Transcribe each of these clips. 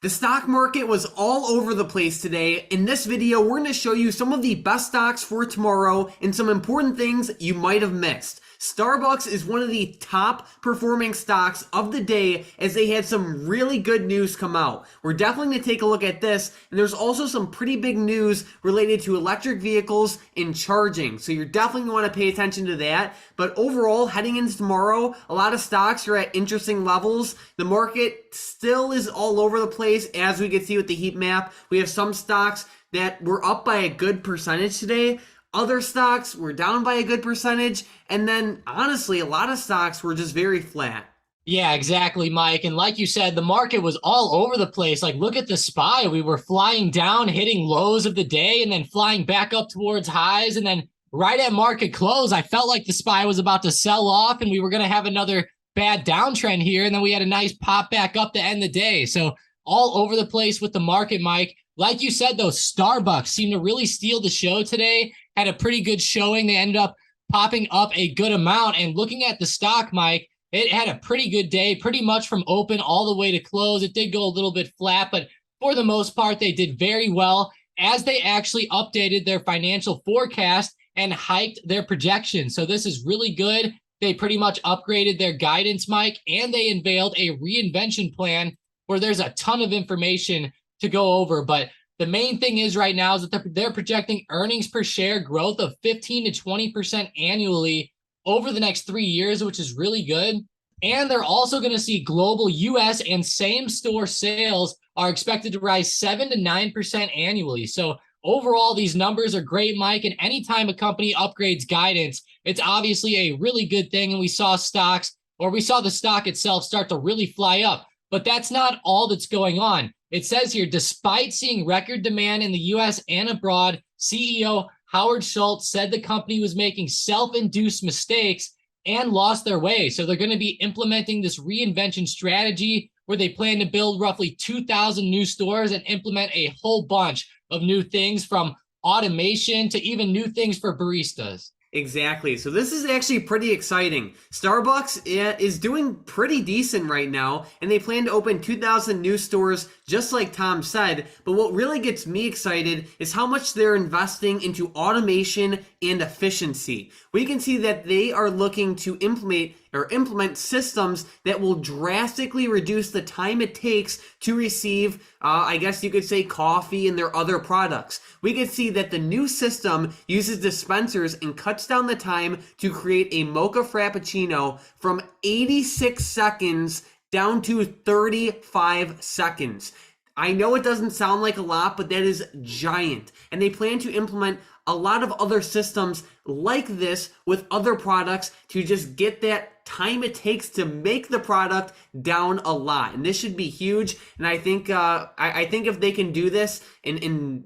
The stock market was all over the place today. In this video, we're going to show you some of the best stocks for tomorrow and some important things you might have missed. Starbucks is one of the top performing stocks of the day as they had some really good news come out. We're definitely going to take a look at this, and there's also some pretty big news related to electric vehicles and charging. So you're definitely going to want to pay attention to that. But overall, heading into tomorrow, a lot of stocks are at interesting levels. The market still is all over the place, as we can see with the heat map. We have some stocks that were up by a good percentage today. Other stocks were down by a good percentage. And then, honestly, a lot of stocks were just very flat. Yeah, exactly, Mike. And like you said, the market was all over the place. Like, look at the SPY. We were flying down, hitting lows of the day, and then flying back up towards highs. And then right at market close, I felt like the SPY was about to sell off and we were going to have another bad downtrend here. And then we had a nice pop back up to end the day. So all over the place with the market, Mike. Like you said, though, Starbucks seemed to really steal the show today. Had a pretty good showing. They ended up popping up a good amount. And looking at the stock, Mike, it had a pretty good day, pretty much from open all the way to close. It did go a little bit flat, but for the most part, they did very well as they actually updated their financial forecast and hiked their projections. So this is really good. They pretty much upgraded their guidance, Mike, and they unveiled a reinvention plan where there's a ton of information to go over. But the main thing is right now is that they're projecting earnings per share growth of 15 to 20% annually over the next 3 years, which is really good. And they're also going to see global US and same store sales are expected to rise 7 to 9% annually. So overall, these numbers are great, Mike. And anytime a company upgrades guidance, it's obviously a really good thing. And we saw the stock itself start to really fly up. But that's not all that's going on. It says here, despite seeing record demand in the US and abroad, CEO Howard Schultz said the company was making self-induced mistakes and lost their way. So they're going to be implementing this reinvention strategy where they plan to build roughly 2,000 new stores and implement a whole bunch of new things, from automation to even new things for baristas. Exactly. So this is actually pretty exciting. Starbucks is doing pretty decent right now, and they plan to open 2,000 new stores, just like Tom said. But what really gets me excited is how much they're investing into automation and efficiency. We can see that they are looking to implement systems that will drastically reduce the time it takes to receive, I guess you could say, coffee and their other products. We can see that the new system uses dispensers and cuts down the time to create a mocha frappuccino from 86 seconds down to 35 seconds. I know it doesn't sound like a lot, but that is giant. And they plan to implement a lot of other systems like this with other products to just get that time it takes to make the product down a lot. And this should be huge. And I think if they can do this and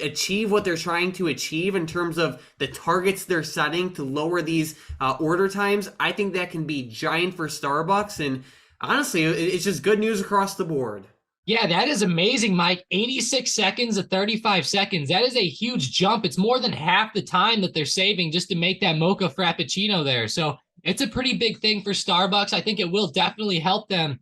achieve what they're trying to achieve in terms of the targets they're setting to lower these order times, I think that can be giant for Starbucks. And honestly, it's just good news across the board. Yeah, that is amazing, Mike. 86 seconds to 35 seconds. That is a huge jump. It's more than half the time that they're saving just to make that mocha frappuccino there. So it's a pretty big thing for Starbucks. I think it will definitely help them.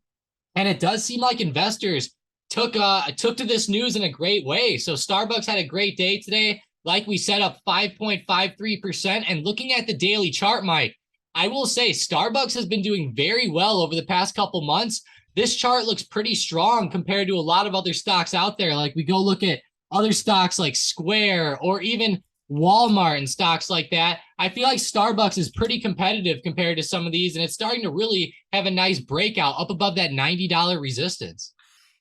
And it does seem like investors took to this news in a great way. So Starbucks had a great day today. Like we set up 5.53%. And looking at the daily chart, Mike, I will say Starbucks has been doing very well over the past couple months. This chart looks pretty strong compared to a lot of other stocks out there. Like, we go look at other stocks like Square or even Walmart and stocks like that. I feel like Starbucks is pretty competitive compared to some of these, and it's starting to really have a nice breakout up above that $90 resistance.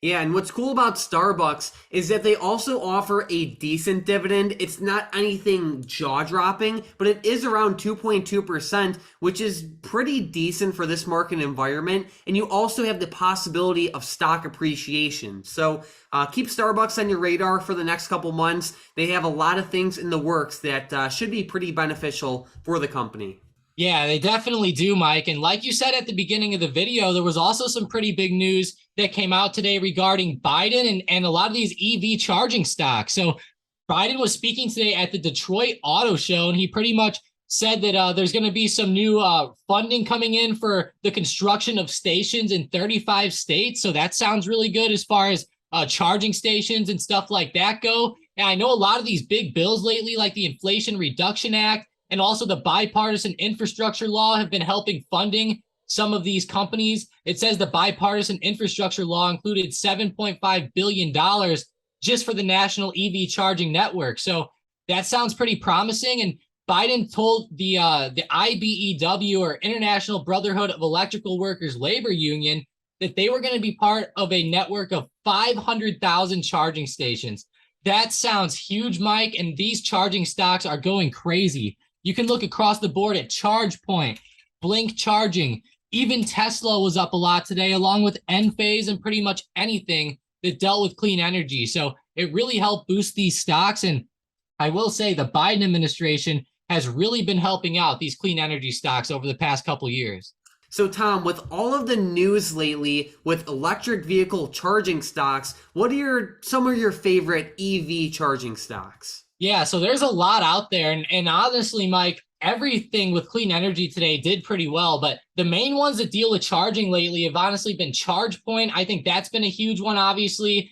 Yeah, and what's cool about Starbucks is that they also offer a decent dividend. It's not anything jaw-dropping, but it is around 2.2%, which is pretty decent for this market environment. And you also have the possibility of stock appreciation. So keep Starbucks on your radar for the next couple months. They have a lot of things in the works that should be pretty beneficial for the company. Yeah, they definitely do, Mike. And like you said at the beginning of the video, there was also some pretty big news that came out today regarding Biden and a lot of these EV charging stocks. So Biden was speaking today at the Detroit Auto Show, and he pretty much said that there's going to be some new funding coming in for the construction of stations in 35 states. So that sounds really good as far as charging stations and stuff like that go. And I know a lot of these big bills lately, like the Inflation Reduction Act and also the bipartisan infrastructure law, have been helping funding some of these companies. It says the bipartisan infrastructure law included $7.5 billion just for the national EV charging network. So that sounds pretty promising. And Biden told the IBEW, or International Brotherhood of Electrical Workers Labor Union, that they were going to be part of a network of 500,000 charging stations. That sounds huge, Mike, and these charging stocks are going crazy. You can look across the board at ChargePoint, Blink Charging. Even Tesla was up a lot today, along with Enphase and pretty much anything that dealt with clean energy. So it really helped boost these stocks. And I will say the Biden administration has really been helping out these clean energy stocks over the past couple of years. So Tom, with all of the news lately with electric vehicle charging stocks, what are some of your favorite EV charging stocks? Yeah, so there's a lot out there. And honestly, Mike, everything with clean energy today did pretty well. But the main ones that deal with charging lately have honestly been ChargePoint. I think that's been a huge one, obviously.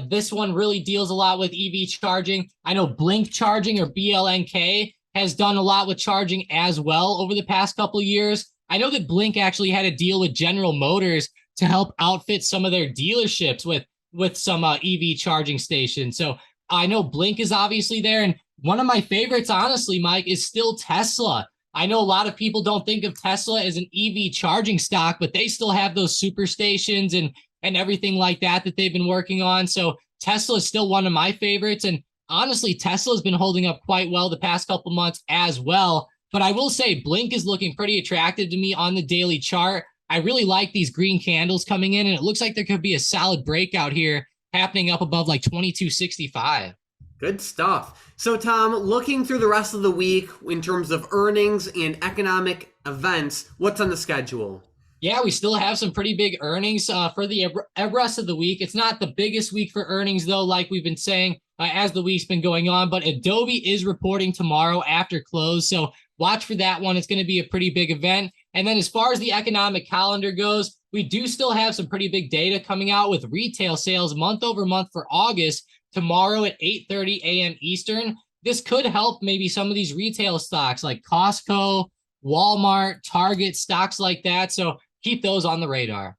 This one really deals a lot with EV charging. I know Blink Charging, or BLNK, has done a lot with charging as well over the past couple of years. I know that Blink actually had a deal with General Motors to help outfit some of their dealerships with some EV charging stations. So I know Blink is obviously there. And one of my favorites, honestly, Mike, is still Tesla. I know a lot of people don't think of Tesla as an EV charging stock, but they still have those super stations and everything like that they've been working on. So Tesla is still one of my favorites. And honestly, Tesla's been holding up quite well the past couple months as well. But I will say Blink is looking pretty attractive to me on the daily chart. I really like these green candles coming in, and it looks like there could be a solid breakout here happening up above like 2265. Good stuff. So Tom, looking through the rest of the week in terms of earnings and economic events, what's on the schedule? Yeah, we still have some pretty big earnings for the rest of the week. It's not the biggest week for earnings, though, like we've been saying as the week's been going on. But Adobe is reporting tomorrow after close. So watch for that one. It's going to be a pretty big event. And then as far as the economic calendar goes, we do still have some pretty big data coming out with retail sales month over month for August tomorrow at 8:30 a.m. Eastern. This could help maybe some of these retail stocks like Costco, Walmart, Target, stocks like that. So keep those on the radar.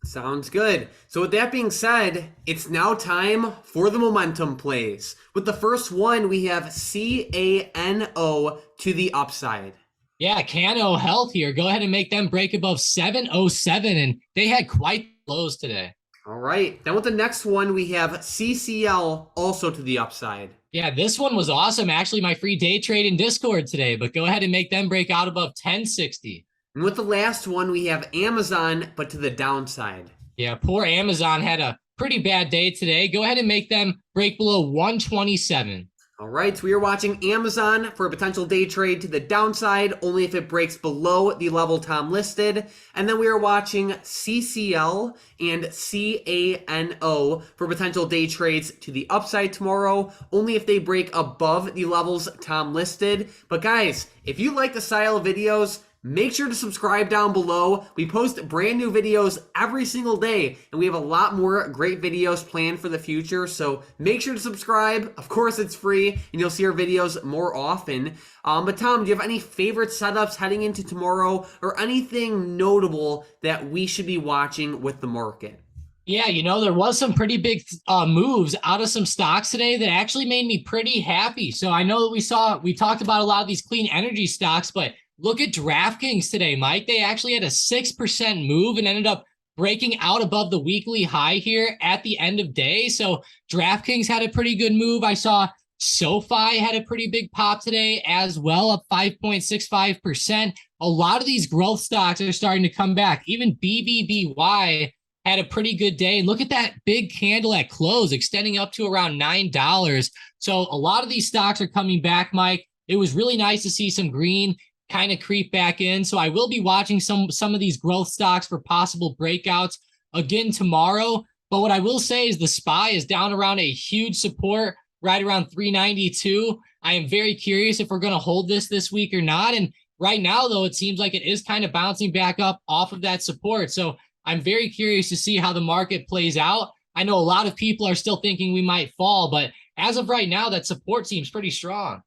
Sounds good. So with that being said, it's now time for the momentum plays. With the first one, we have CANO to the upside. Yeah, Cano Health here. Go ahead and make them break above 707, and they had quite lows today. All right. Then with the next one, we have CCL also to the upside. Yeah, this one was awesome. Actually, my free day trade in Discord today, but go ahead and make them break out above 1060. And with the last one, we have Amazon, but to the downside. Yeah, poor Amazon had a pretty bad day today. Go ahead and make them break below 127. All right, so we are watching Amazon for a potential day trade to the downside, only if it breaks below the level Tom listed. And then we are watching CCL and CANO for potential day trades to the upside tomorrow, only if they break above the levels Tom listed. But guys, if you like the style of videos, make sure to subscribe down below. We post brand new videos every single day, and we have a lot more great videos planned for the future. So make sure to subscribe. Of course, it's free, and you'll see our videos more often. But Tom, do you have any favorite setups heading into tomorrow, or anything notable that we should be watching with the market? Yeah, there was some pretty big moves out of some stocks today that actually made me pretty happy. So I know that we talked about a lot of these clean energy stocks, but look at DraftKings today, Mike. They actually had a 6% move and ended up breaking out above the weekly high here at the end of day. So DraftKings had a pretty good move. I saw SoFi had a pretty big pop today as well, up 5.65%. A lot of these growth stocks are starting to come back. Even BBBY had a pretty good day. And look at that big candle at close, extending up to around $9. So a lot of these stocks are coming back, Mike. It was really nice to see some green kind of creep back in. So I will be watching some of these growth stocks for possible breakouts again tomorrow. But what I will say is the SPY is down around a huge support right around 392. I am very curious if we're going to hold this week or not. And right now, though, it seems like it is kind of bouncing back up off of that support. So I'm very curious to see how the market plays out. I know a lot of people are still thinking we might fall, but as of right now, that support seems pretty strong.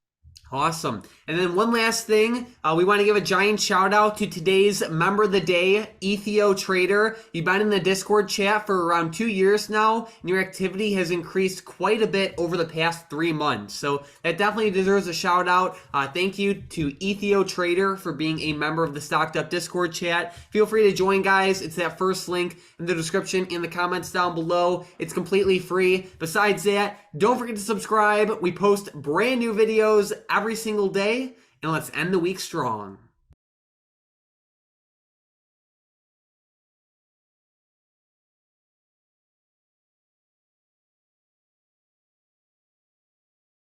Awesome. And then one last thing, we want to give a giant shout out to today's member of the day, Ethio Trader. You've been in the Discord chat for around 2 years now, and your activity has increased quite a bit over the past 3 months. So that definitely deserves a shout out. Thank you to Ethio Trader for being a member of the Stocked Up Discord chat. Feel free to join, guys. It's that first link in the description in the comments down below. It's completely free. Besides that, don't forget to subscribe. We post brand new videos every single day, and let's end the week strong.